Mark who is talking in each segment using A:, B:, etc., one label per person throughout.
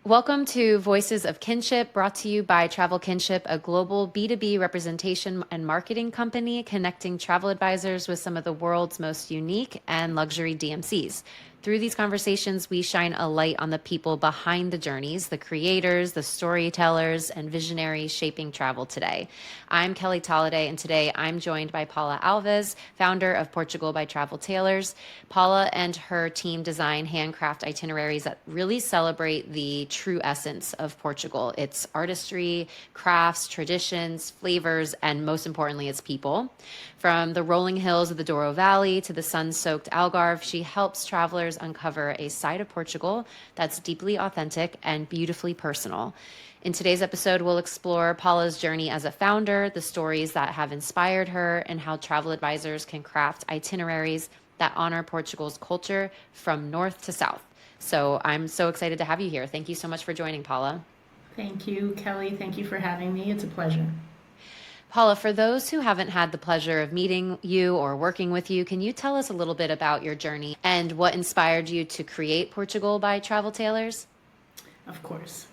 A: Welcome to Voices of Kinship, brought to you by Travel Kinship, a global B2B representation and marketing company connecting travel advisors with some of the world's most unique and luxury DMCs. Through these conversations, we shine a light on the people behind the journeys, the creators, the storytellers, and visionaries shaping travel today. I'm Kelly Tolliday, and today I'm joined by Paula Alves, founder of Portugal by Travel Tailors. Paula and her team design handcraft itineraries that really celebrate the true essence of Portugal. It's artistry, crafts, traditions, flavors, and most importantly, its people. From the rolling hills of the Douro Valley to the sun-soaked Algarve, she helps travelers uncover a side of Portugal that's deeply authentic and beautifully personal. In today's episode, we'll explore Paula's journey as a founder, the stories that have inspired her, and how travel advisors can craft itineraries that honor Portugal's culture from north to south. So I'm so excited to have you here. Thank you so much for joining, Paula.
B: Thank you, Kelly. Thank you for having me. It's a pleasure.
A: Paula, for those who haven't had the pleasure of meeting you or working with you, can you tell us a little bit about your journey and what inspired you to create Portugal by Travel Tailors?
B: Of course.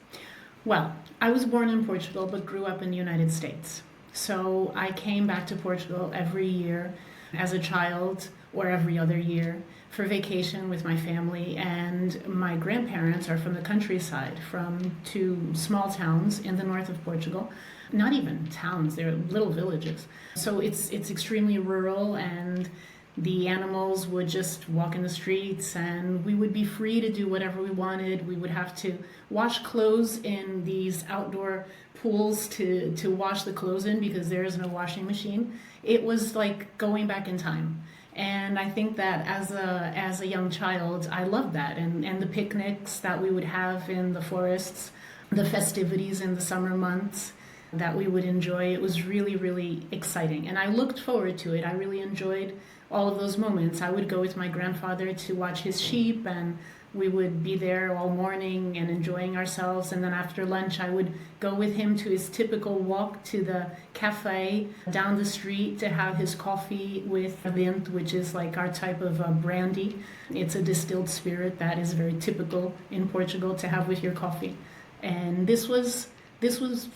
B: Well, I was born in Portugal but grew up in the United States. So I came back to Portugal every year as a child or every other year for vacation with my family. And my grandparents are from the countryside, from two small towns in the north of Portugal. Not even towns, they're little villages. So it's extremely rural, and the animals would just walk in the streets and we would be free to do whatever we wanted. We would have to wash clothes in these outdoor pools to wash the clothes in because there is no washing machine. It was like going back in time. And I think that as a young child, I loved that. And the picnics that we would have in the forests, the festivities in the summer months that we would enjoy, it was really, really exciting. And I looked forward to it. I really enjoyed all of those moments. I would go with my grandfather to watch his sheep, and we would be there all morning and enjoying ourselves. And then after lunch, I would go with him to his typical walk to the cafe down the street to have his coffee with Vento, which is like our type of brandy. It's a distilled spirit that is very typical in Portugal to have with your coffee. And this was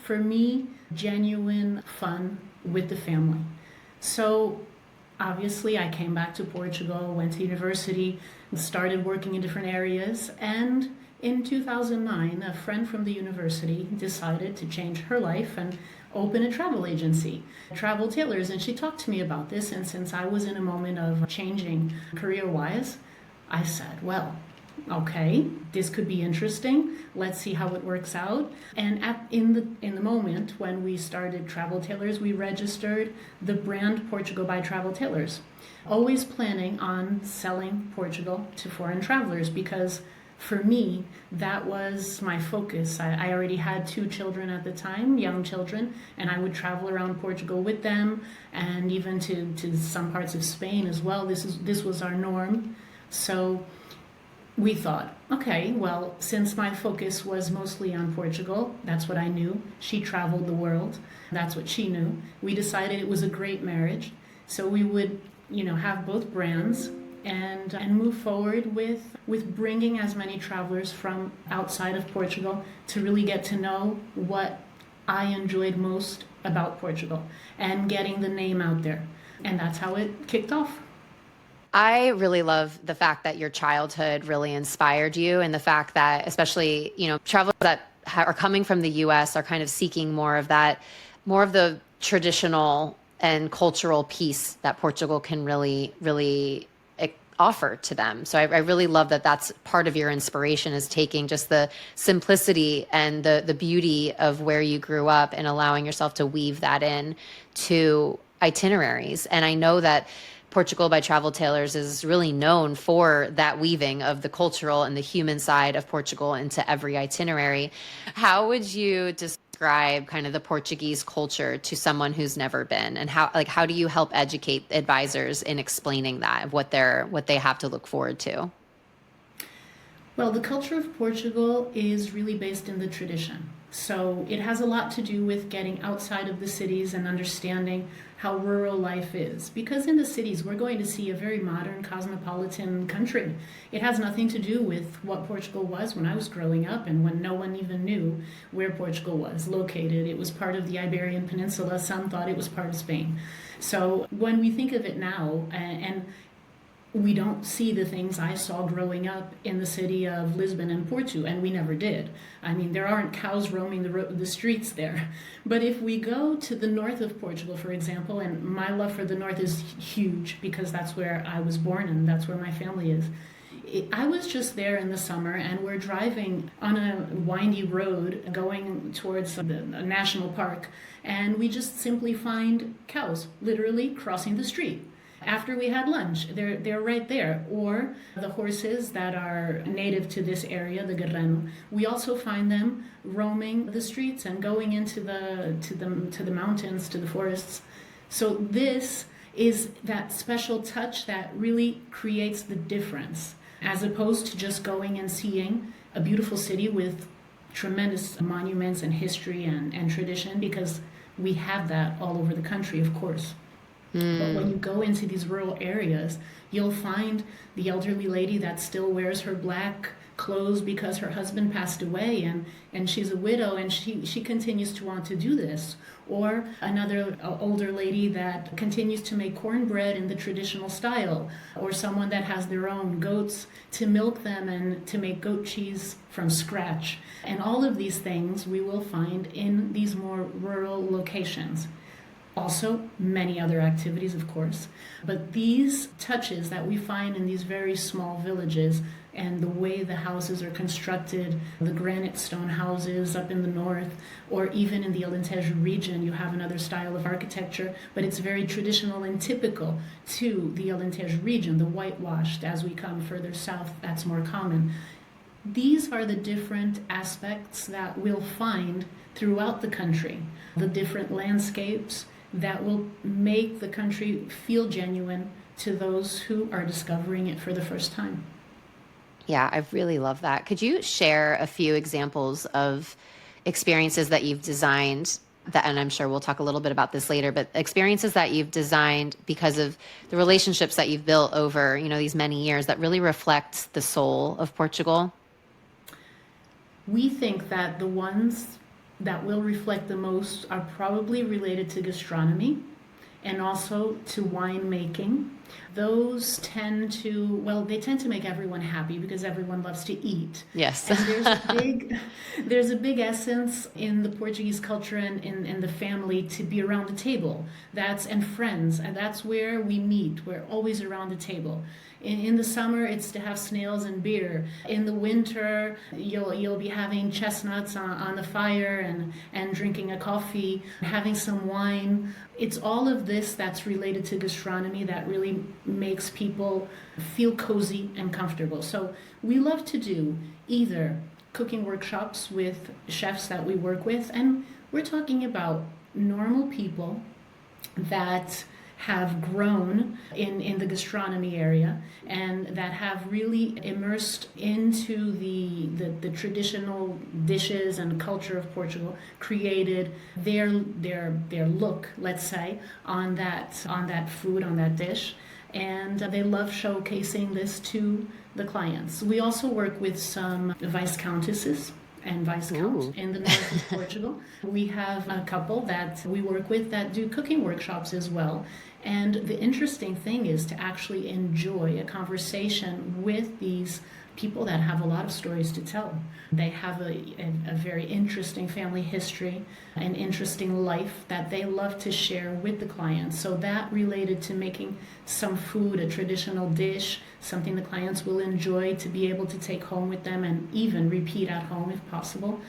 B: for me genuine fun with the family. So obviously I came back to Portugal, went to university, started working in different areas, and in 2009 a friend from the university decided to change her life and open a travel agency, Travel Tailors, and she talked to me about this. And since I was in a moment of changing career-wise, I said, well, okay, this could be interesting. Let's see how it works out. And in the moment when we started Travel Tailors, we registered the brand Portugal by Travel Tailors, always planning on selling Portugal to foreign travelers because for me, that was my focus. I already had two children at the time, young children, and I would travel around Portugal with them and even to some parts of Spain as well. This was our norm. So we thought, okay, well, since my focus was mostly on Portugal, that's what I knew. She traveled the world. That's what she knew. We decided it was a great marriage. So we would, have both brands and move forward with bringing as many travelers from outside of Portugal to really get to know what I enjoyed most about Portugal and getting the name out there. And that's how it kicked off.
A: I really love the fact that your childhood really inspired you, and the fact that, especially, travelers that are coming from the US are kind of seeking more of that, more of the traditional and cultural piece that Portugal can really, really offer to them. So I really love that that's part of your inspiration, is taking just the simplicity and the beauty of where you grew up and allowing yourself to weave that in to itineraries. And I know that Portugal by Travel Tailors is really known for that weaving of the cultural and the human side of Portugal into every itinerary. How would you describe kind of the Portuguese culture to someone who's never been, and how do you help educate advisors in explaining that, what they have to look forward to?
B: Well, the culture of Portugal is really based in the tradition. So it has a lot to do with getting outside of the cities and understanding how rural life is. Because in the cities, we're going to see a very modern, cosmopolitan country. It has nothing to do with what Portugal was when I was growing up and when no one even knew where Portugal was located. It was part of the Iberian Peninsula. Some thought it was part of Spain. So when we think of it now, and we don't see the things I saw growing up in the city of Lisbon and Porto, and we never did. I mean, there aren't cows roaming the streets there. But if we go to the north of Portugal, for example, and my love for the north is huge because that's where I was born and that's where my family is. I was just there in the summer, and we're driving on a windy road going towards a national park, and we just simply find cows literally crossing the street. After we had lunch, they're right there. Or the horses that are native to this area, the Guerreno, we also find them roaming the streets and going into the mountains, to the forests. So this is that special touch that really creates the difference, as opposed to just going and seeing a beautiful city with tremendous monuments and history and tradition, because we have that all over the country, of course. But when you go into these rural areas, you'll find the elderly lady that still wears her black clothes because her husband passed away, and she's a widow, and she continues to want to do this. Or another older lady that continues to make cornbread in the traditional style, or someone that has their own goats to milk them and to make goat cheese from scratch. And all of these things we will find in these more rural locations. Also, many other activities, of course, but these touches that we find in these very small villages, and the way the houses are constructed, the granite stone houses up in the north, or even in the Alentejo region, you have another style of architecture, but it's very traditional and typical to the Alentejo region, the whitewashed. As we come further south, that's more common. These are the different aspects that we'll find throughout the country, the different landscapes that will make the country feel genuine to those who are discovering it for the first time.
A: Yeah, I really love that. Could you share a few examples of experiences that you've designed that, and I'm sure we'll talk a little bit about this later, but experiences that you've designed because of the relationships that you've built over, these many years that really reflect the soul of Portugal?
B: We think that the ones that will reflect the most are probably related to gastronomy and also to winemaking. Those tend to make everyone happy because everyone loves to eat.
A: Yes.
B: And there's a big essence in the Portuguese culture and in the family to be around the table. And friends, and that's where we meet. We're always around the table. In the summer, it's to have snails and beer. In the winter, you'll be having chestnuts on the fire and drinking a coffee, having some wine. It's all of this that's related to gastronomy that really makes people feel cozy and comfortable. So we love to do either cooking workshops with chefs that we work with, and we're talking about normal people that have grown in the gastronomy area and that have really immersed into the traditional dishes and culture of Portugal, created their look, let's say, on that food, on that dish, and they love showcasing this to the clients. We also work with some viscountesses and viscount in the north of Portugal. We have a couple that we work with that do cooking workshops as well. And the interesting thing is to actually enjoy a conversation with these people that have a lot of stories to tell. They have a very interesting family history, an interesting life that they love to share with the clients. So that related to making some food, a traditional dish, something the clients will enjoy to be able to take home with them and even repeat at home if possible.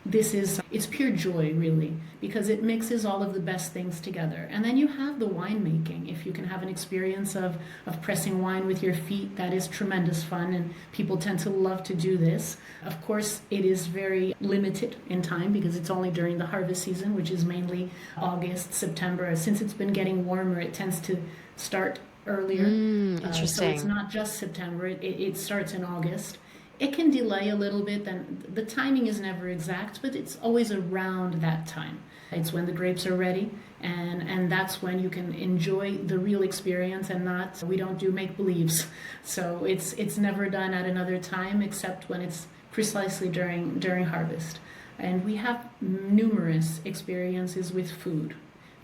B: It's pure joy, really, because it mixes all of the best things together. And then you have the winemaking. If you can have an experience of pressing wine with your feet, that is tremendous fun, and people tend to love to do this. Of course, it is very limited in time because it's only during the harvest season, which is mainly August, September. Since it's been getting warmer, it tends to start earlier.
A: Interesting.
B: So it's not just September, it starts in August. It can delay a little bit, then the timing is never exact, but it's always around that time. It's when the grapes are ready, and that's when you can enjoy the real experience and not, we don't do make-believes. So it's never done at another time except when it's precisely during harvest. And we have numerous experiences with food,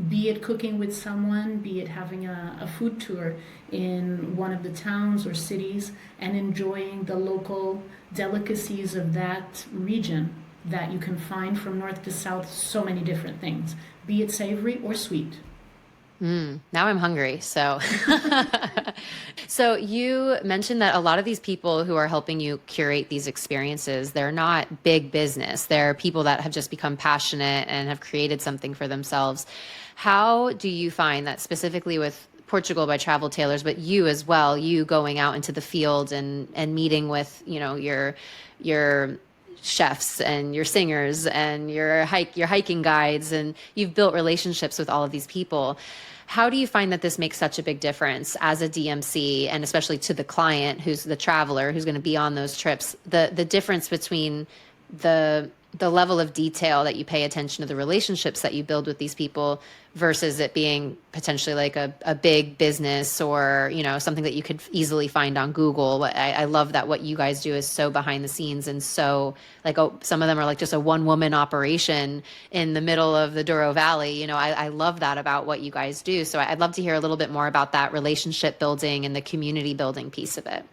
B: be it cooking with someone, be it having a food tour in one of the towns or cities and enjoying the local delicacies of that region that you can find from north to south, so many different things, be it savory or sweet.
A: Now I'm hungry. So, so you mentioned that a lot of these people who are helping you curate these experiences, they're not big business. They're people that have just become passionate and have created something for themselves. How do you find that specifically with Portugal by Travel Tailors, but you as well, you going out into the field and meeting with, your chefs and your singers and your hiking guides, and you've built relationships with all of these people. How do you find that this makes such a big difference as a DMC, and especially to the client who's the traveler who's going to be on those trips, the difference between the level of detail that you pay attention to the relationships that you build with these people versus it being potentially like a big business or, something that you could easily find on Google. I love that what you guys do is so behind the scenes and so like, some of them are like just a one woman operation in the middle of the Douro Valley. I love that about what you guys do. So I'd love to hear a little bit more about that relationship building and the community building piece of it.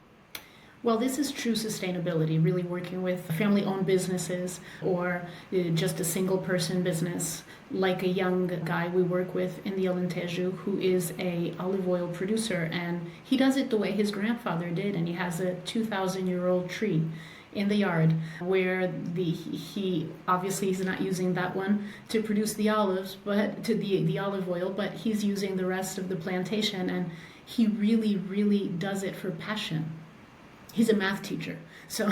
B: Well, this is true sustainability, really working with family-owned businesses or just a single-person business, like a young guy we work with in the Alentejo who is a olive oil producer, and he does it the way his grandfather did, and he has a 2,000-year-old tree in the yard where he obviously he's not using that one to produce the olives, but to the olive oil, but he's using the rest of the plantation, and he really, really does it for passion. He's a math teacher. So,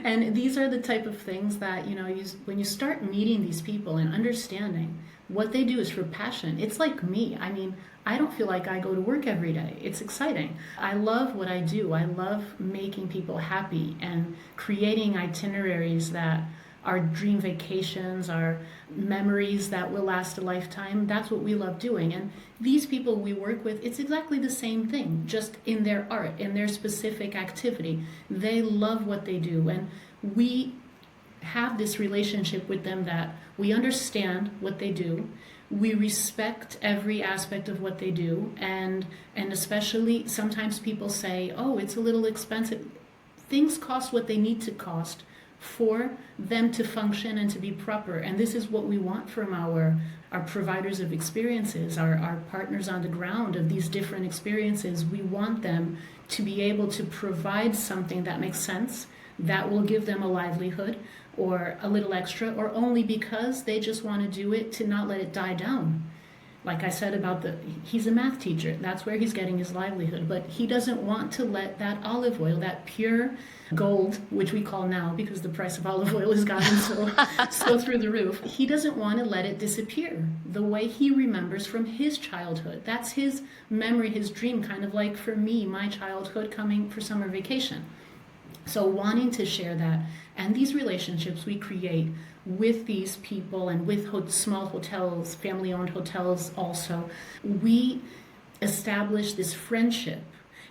B: and these are the type of things that, when you start meeting these people and understanding what they do is for passion, it's like me. I mean, I don't feel like I go to work every day. It's exciting. I love what I do. I love making people happy and creating itineraries that are dream vacations, are memories that will last a lifetime. That's what we love doing. And these people we work with, it's exactly the same thing, just in their art, in their specific activity. They love what they do. And we have this relationship with them that we understand what they do. We respect every aspect of what they do. And especially sometimes people say, oh, it's a little expensive. Things cost what they need to cost for them to function and to be proper. And this is what we want from our providers of experiences, our partners on the ground of these different experiences. We want them to be able to provide something that makes sense, that will give them a livelihood or a little extra, or only because they just want to do it to not let it die down. Like I said about he's a math teacher. That's where he's getting his livelihood. But he doesn't want to let that olive oil, that pure gold, which we call now because the price of olive oil has gotten so through the roof, he doesn't want to let it disappear the way he remembers from his childhood. That's his memory, his dream, kind of like for me, my childhood coming for summer vacation. So wanting to share that, and these relationships we create with these people and with small hotels, family-owned hotels also, we establish this friendship.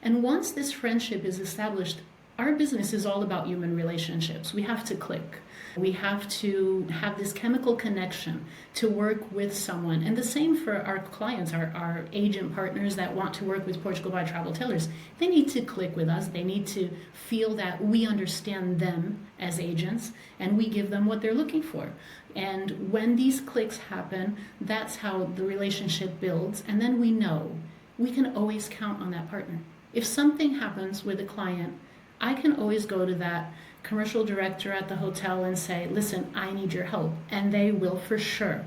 B: And once this friendship is established, our business is all about human relationships. We have to click. We have to have this chemical connection to work with someone. And the same for our clients, our agent partners that want to work with Portugal by Travel Tailors. They need to click with us. They need to feel that we understand them as agents and we give them what they're looking for. And when these clicks happen, that's how the relationship builds. And then we know we can always count on that partner. If something happens with a client, I can always go to that commercial director at the hotel and say, listen, I need your help. And they will for sure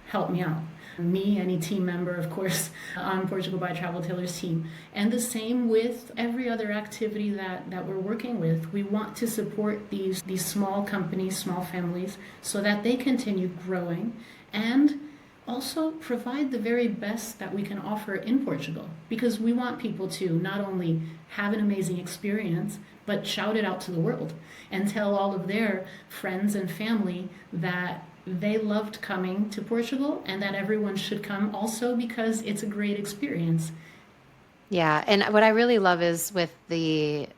B: help me out. Me, any team member, of course, on Portugal by Travel Tailors team. And the same with every other activity that we're working with. We want to support these small companies, small families, so that they continue growing and also provide the very best that we can offer in Portugal, because we want people to not only have an amazing experience, but shout it out to the world and tell all of their friends and family that they loved coming to Portugal and that everyone should come also because it's a great experience.
A: Yeah, and what I really love is with the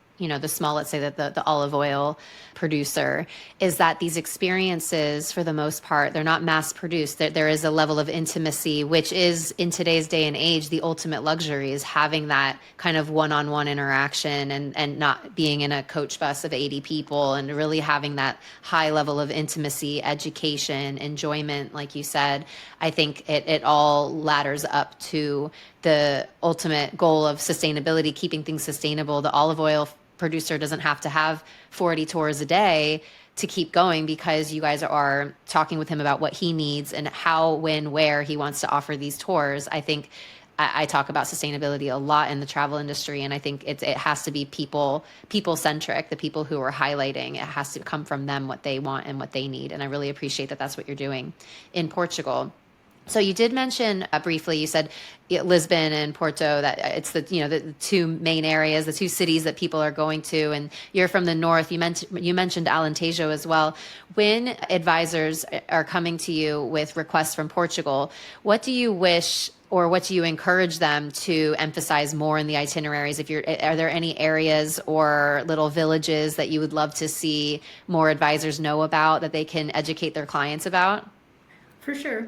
A: small, let's say that the olive oil producer, is that these experiences, for the most part, they're not mass produced. There is a level of intimacy, which is in today's day and age, the ultimate luxury is having that kind of one-on-one interaction and not being in a coach bus of 80 people and really having that high level of intimacy, education, enjoyment, like you said. I think it all ladders up to the ultimate goal of sustainability, keeping things sustainable. The olive oil producer doesn't have to have 40 tours a day to keep going because you guys are talking with him about what he needs and how, when, where he wants to offer these tours. I think I talk about sustainability a lot in the travel industry, and I think it has to be people centric. The people who are highlighting, it has to come from them what they want and what they need. And I really appreciate that that's what you're doing in Portugal. So you did mention briefly, you said Lisbon and Porto, that it's the two main areas, the two cities that people are going to, and you're from the north. You mentioned Alentejo as well. When advisors are coming to you with requests from Portugal, what do you wish or what do you encourage them to emphasize more in the itineraries? Are there any areas or little villages that you would love to see more advisors know about that they can educate their clients about?
B: For sure.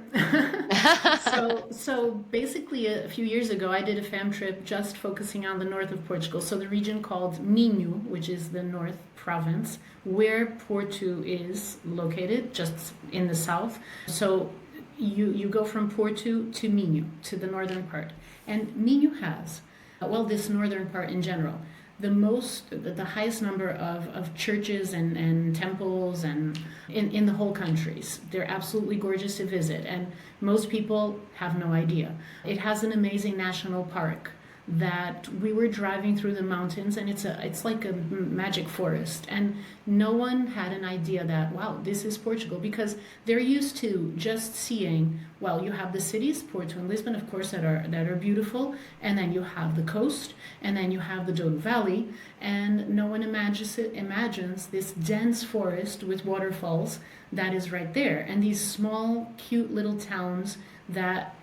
B: So basically, a few years ago, I did a fam trip just focusing on the north of Portugal. So the region called Minho, which is the north province, where Porto is located, just in the south. So you go from Porto to Minho, to the northern part. And Minho has, well, this northern part in general, the highest number of churches and temples and in the whole countries. They're absolutely gorgeous to visit, and most people have no idea. It has an amazing national park that we were driving through the mountains, and it's like a magic forest, and no one had an idea that, wow, this is Portugal, because they're used to just seeing, well, you have the cities, Porto and Lisbon, of course, that are beautiful, and then you have the coast, and then you have the Douro Valley, and no one imagines this dense forest with waterfalls that is right there, and these small cute little towns that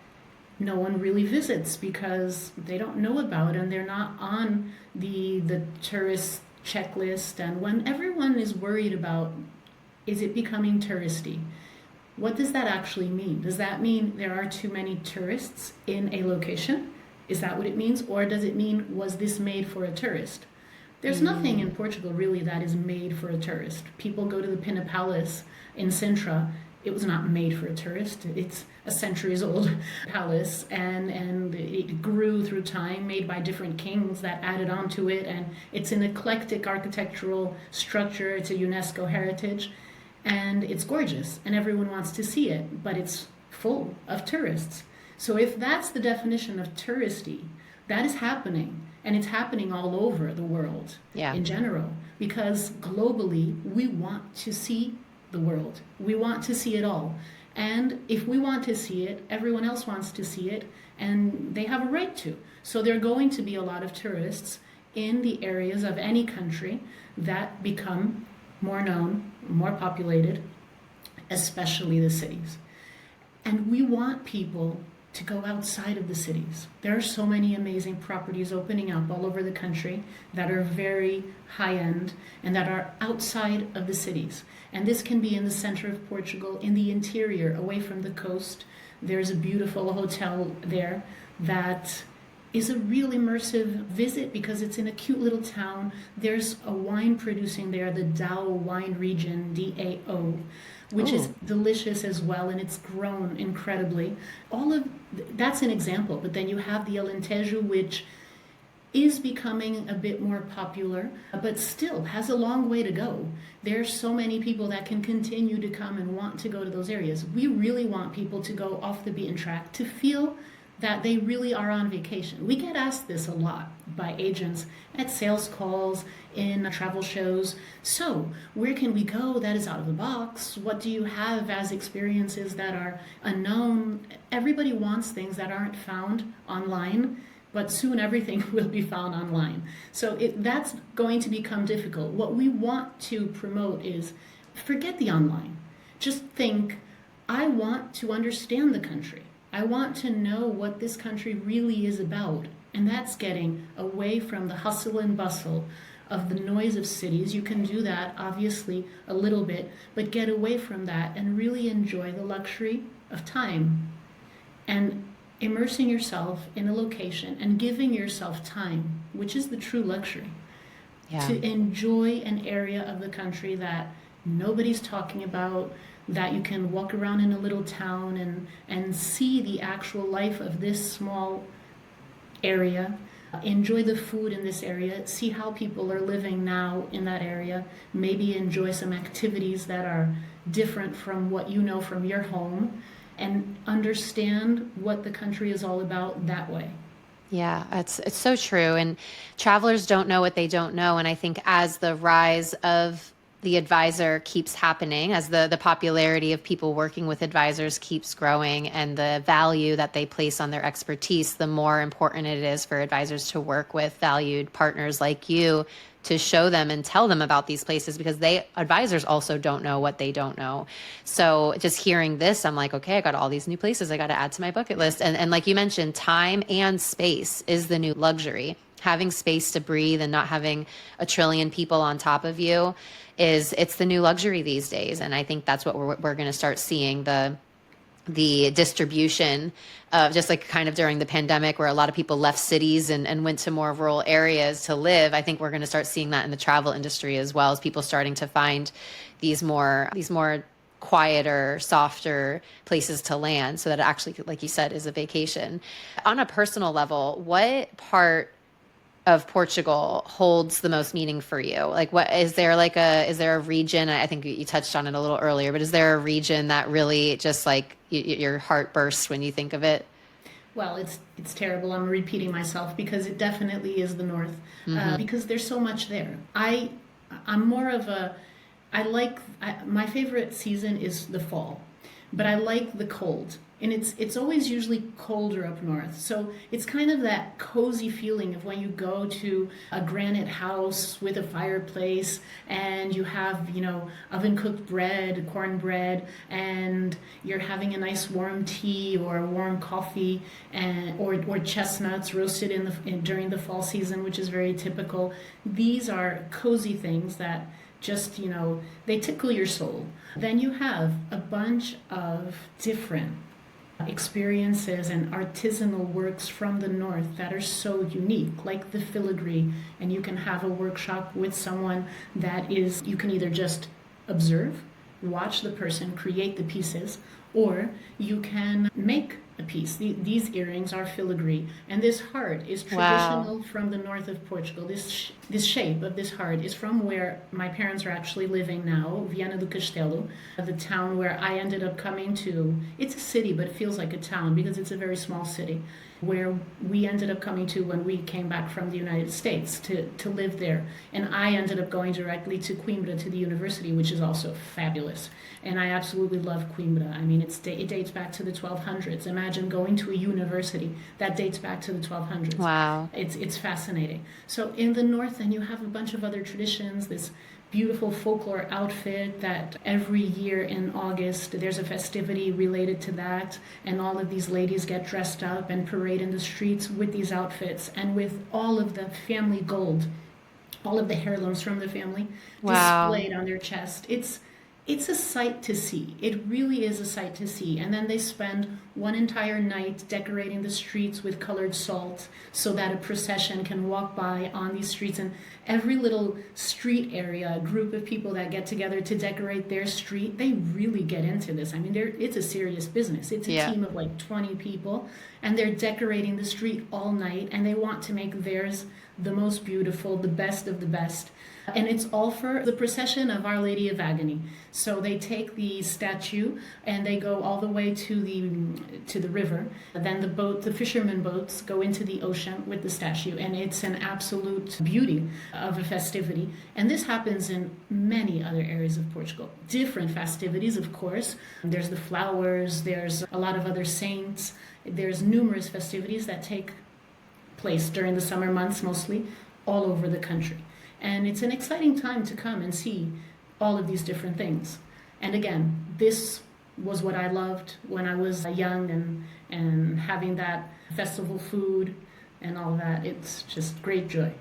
B: no one really visits because they don't know about, and they're not on the tourist checklist. And when everyone is worried about, is it becoming touristy, what does that actually mean? Does that mean there are too many tourists in a location? Is that what it means? Or does it mean, was this made for a tourist? There's nothing in Portugal really that is made for a tourist. People go to the Pina Palace in Sintra. It was not made for a tourist. It's a centuries old palace, and it grew through time, made by different kings that added on to it, and it's an eclectic architectural structure. It's a UNESCO heritage, and it's gorgeous, and everyone wants to see it, but it's full of tourists. So if that's the definition of touristy, that is happening, and it's happening all over the world in general, because globally we want to see the world. We want to see it all. And if we want to see it, everyone else wants to see it, and they have a right to. So there are going to be a lot of tourists in the areas of any country that become more known, more populated, especially the cities. And we want people to go outside of the cities. There are so many amazing properties opening up all over the country that are very high-end and that are outside of the cities. And this can be in the center of Portugal, in the interior, away from the coast. There's a beautiful hotel there that is a real immersive visit because it's in a cute little town. There's a wine producing there, the Douro wine region, DAO, which is delicious as well, and it's grown incredibly. That's an example, but then you have the Alentejo, which is becoming a bit more popular, but still has a long way to go. There's so many people that can continue to come and want to go to those areas. We really want people to go off the beaten track, to feel that they really are on vacation. We get asked this a lot by agents at sales calls, in travel shows. So, where can we go that is out of the box? What do you have as experiences that are unknown? Everybody wants things that aren't found online, but soon everything will be found online. So that's going to become difficult. What we want to promote is forget the online. Just think, I want to understand the country. I want to know what this country really is about. And that's getting away from the hustle and bustle of the noise of cities. You can do that, obviously, a little bit, but get away from that and really enjoy the luxury of time and immersing yourself in a location and giving yourself time, which is the true luxury, to enjoy an area of the country that nobody's talking about, that you can walk around in a little town and see the actual life of this small area, enjoy the food in this area, see how people are living now in that area, maybe enjoy some activities that are different from what you know from your home, and understand what the country is all about that way.
A: Yeah, it's so true. And travelers don't know what they don't know. And I think as the rise of the advisor keeps happening, as the popularity of people working with advisors keeps growing, and the value that they place on their expertise, the more important it is for advisors to work with valued partners like you to show them and tell them about these places, because advisors also don't know what they don't know. So just hearing this, I'm like, okay, I got all these new places I got to add to my bucket list. And like you mentioned, time and space is the new luxury. Having space to breathe and not having a trillion people on top of you it's the new luxury these days. And I think that's what we're going to start seeing, the distribution of, just like kind of during the pandemic where a lot of people left cities and went to more rural areas to live. I think we're going to start seeing that in the travel industry as well, as people starting to find these more quieter, softer places to land, so that it actually, like you said, is a vacation. On a personal level, what part of Portugal holds the most meaning for you? Like, what is there is there a region? I think you touched on it a little earlier, but is there a region that really just like your heart bursts when you think of it?
B: Well, it's terrible. I'm repeating myself because it definitely is the north, because there's so much there. I'm more of a, my favorite season is the fall, but I like the cold. And it's always usually colder up north. So it's kind of that cozy feeling of when you go to a granite house with a fireplace and you have, oven cooked bread, cornbread, and you're having a nice warm tea or a warm coffee, or chestnuts roasted during the fall season, which is very typical. These are cozy things that just, they tickle your soul. Then you have a bunch of different experiences and artisanal works from the north that are so unique, like the filigree. And you can have a workshop with someone you can either just observe, watch the person create the pieces, or you can make a piece. These earrings are filigree, and this heart is traditional from the north of Portugal. This shape of this heart is from where my parents are actually living now, Viana do Castelo, the town where I ended up coming to. It's a city, but it feels like a town because it's a very small city, where we ended up coming to when we came back from the United States to live there. And I ended up going directly to Coimbra, to the university, which is also fabulous. And I absolutely love Coimbra. I mean, it dates back to the 1200s. Imagine going to a university that dates back to the 1200s.
A: Wow.
B: It's fascinating. So in the north, then you have a bunch of other traditions, this beautiful folklore outfit that every year in August there's a festivity related to that, and all of these ladies get dressed up and parade in the streets with these outfits and with all of the family gold, all of the heirlooms from the family displayed on their chest. It's a sight to see. It really is a sight to see. And then they spend one entire night decorating the streets with colored salt so that a procession can walk by on these streets. And every little street area, a group of people that get together to decorate their street, they really get into this. I mean, it's a serious business. It's a team of like 20 people, and they're decorating the street all night, and they want to make theirs the most beautiful, the best of the best. And it's all for the procession of Our Lady of Agony. So they take the statue and they go all the way to the river. Then the fishermen boats go into the ocean with the statue, and it's an absolute beauty of a festivity. And this happens in many other areas of Portugal. Different festivities, of course. There's the flowers, there's a lot of other saints, there's numerous festivities that take place during the summer months mostly, all over the country. And it's an exciting time to come and see all of these different things. And again, this was what I loved when I was young, and having that festival food and all that. It's just great joy.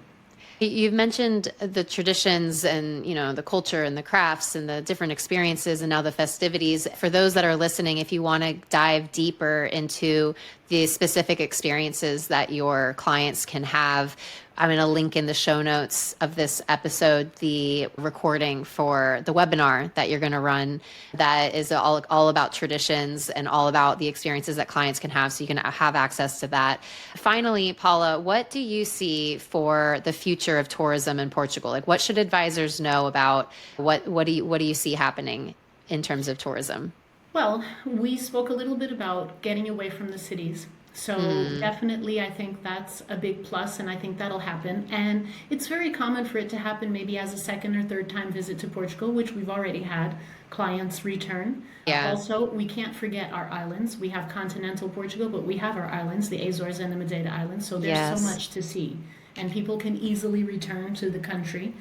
A: You've mentioned the traditions and, the culture and the crafts and the different experiences and now the festivities. For those that are listening, if you want to dive deeper into the specific experiences that your clients can have, I'm going to link in the show notes of this episode the recording for the webinar that you're going to run that is all about traditions and all about the experiences that clients can have, so you can have access to that. Finally, Paula, what do you see for the future of tourism in Portugal? Like, what should advisors know about what do you see happening in terms of tourism?
B: Well, we spoke a little bit about getting away from the cities. So definitely, I think that's a big plus, and I think that'll happen. And it's very common for it to happen maybe as a second or third time visit to Portugal, which we've already had clients return.
A: Yeah.
B: Also, we can't forget our islands. We have continental Portugal, but we have our islands, the Azores and the Madeira Islands. So there's so much to see. And people can easily return to the country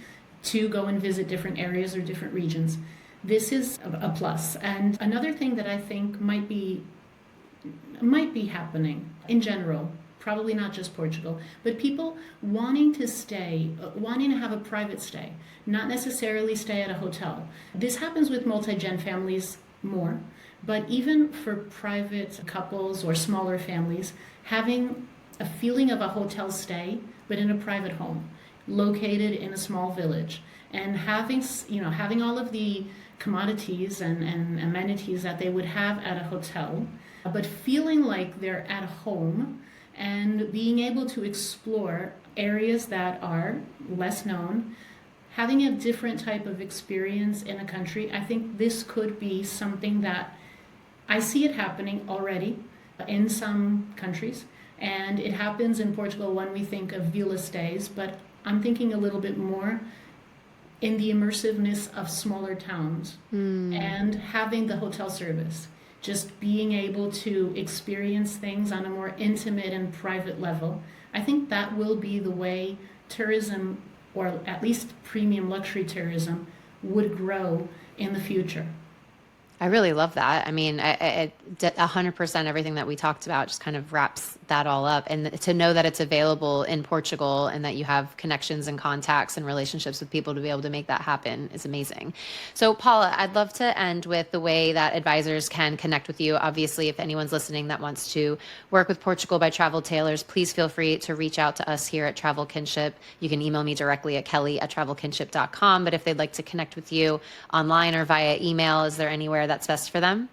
B: to go and visit different areas or different regions. This is a plus. And another thing that I think might be happening in general, probably not just Portugal, but people wanting to have a private stay, not necessarily stay at a hotel. This happens with multi-gen families more, but even for private couples or smaller families, having a feeling of a hotel stay, but in a private home, located in a small village, and having all of the commodities and amenities that they would have at a hotel, but feeling like they're at home and being able to explore areas that are less known, having a different type of experience in a country. I think this could be something that I see it happening already in some countries, and it happens in Portugal when we think of villa stays, but I'm thinking a little bit more in the immersiveness of smaller towns and having the hotel service. Just being able to experience things on a more intimate and private level. I think that will be the way tourism, or at least premium luxury tourism, would grow in the future.
A: I really love that. I mean, 100% everything that we talked about just kind of wraps that all up. And to know that it's available in Portugal and that you have connections and contacts and relationships with people to be able to make that happen is amazing. So Paula, I'd love to end with the way that advisors can connect with you. Obviously, if anyone's listening that wants to work with Portugal by Travel Tailors, please feel free to reach out to us here at Travel Kinship. You can email me directly at kelly@travelkinship.com. But if they'd like to connect with you online or via email, is there anywhere that's best for them?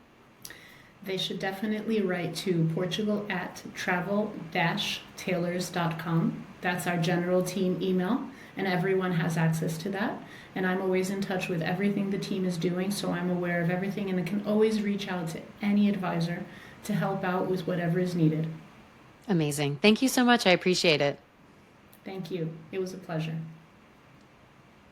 B: They should definitely write to portugal@travel-tailors.com. That's our general team email, and everyone has access to that. And I'm always in touch with everything the team is doing, so I'm aware of everything, and I can always reach out to any advisor to help out with whatever is needed.
A: Amazing. Thank you so much. I appreciate it.
B: Thank you. It was a pleasure.